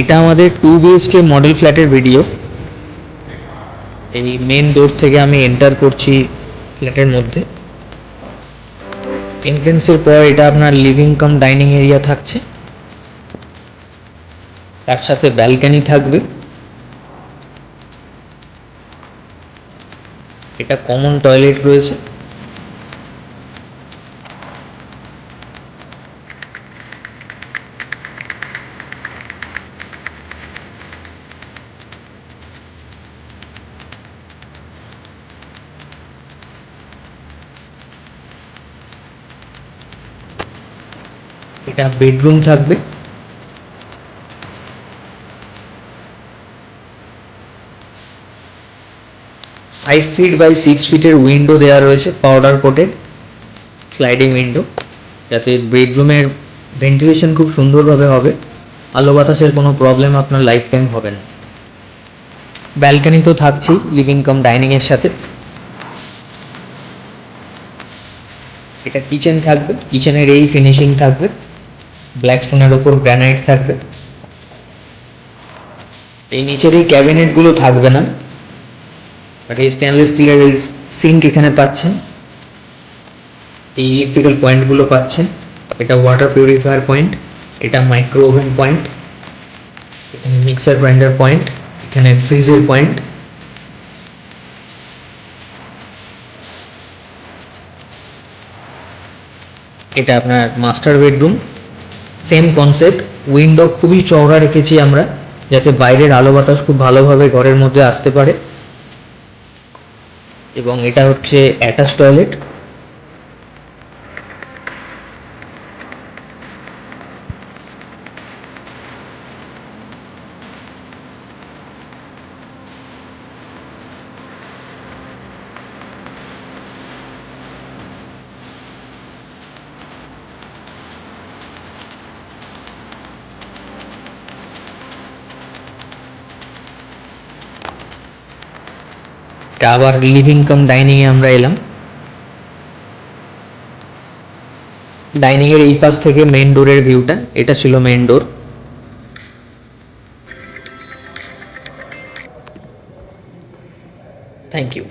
এটা আমাদের 2 BHK model ফ্ল্যাটের ভিডিও। এই মেন ডোর থেকে আমি এন্টার করছি ফ্ল্যাটের মধ্যে। এন্ট্রেন্সের পর এটা আপনার লিভিং কাম ডাইনিং এরিয়া থাকছে, তার সাথে ব্যালকনি থাকবে। এটা কমন টয়লেট রয়েছে। এটা বেডরুম থাকবে। 5 ফিট বাই 6 ফিটের উইন্ডো দেওয়া রয়েছে, পাউডার কোটেড স্লাইডিং উইন্ডো, যাতে বেডরুমের ভেন্টিলেশন খুব সুন্দরভাবে হবে, আলো বাতাসের কোনো প্রবলেম আপনার লাইফ টাইম হবে না। ব্যালকনি তো থাকছেই লিভিং কাম ডাইনিং এর সাথে। এটা কিচেন থাকবে, কিচেনের এই ফিনিশিং থাকবে, ব্ল্যাক স্টোনের ওপর গ্রানাইট থাকবে। এই নিচের এই ক্যাবিনেটগুলো থাকবে না, বাট এই স্টেনলেস স্টিলের এই সিঙ্ক এখানে পাচ্ছেন, এই ইলেকট্রিক্যাল পয়েন্টগুলো পাচ্ছেন। এটা ওয়াটার পিউরিফায়ার পয়েন্ট, এটা মাইক্রো ওভেন পয়েন্ট, এখানে মিক্সার গ্রাইন্ডার পয়েন্ট, এখানে ফ্রিজের পয়েন্ট। এটা আপনার master bedroom, same concept. Window খুবই চওড়া রেখেছি আমরা, যাতে বাইরের আলো বাতাস খুব ভালোভাবে ঘরের মধ্যে আসতে পারে। এবং এটা হচ্ছে অ্যাটাচ টয়লেট। আবার লিভিং কাম ডাইনিং এ আমরা এলাম। ডাইনিং এর এই পাশ থেকে মেন ডোরের ভিউটা, এটা ছিল মেন ডোর। Thank you.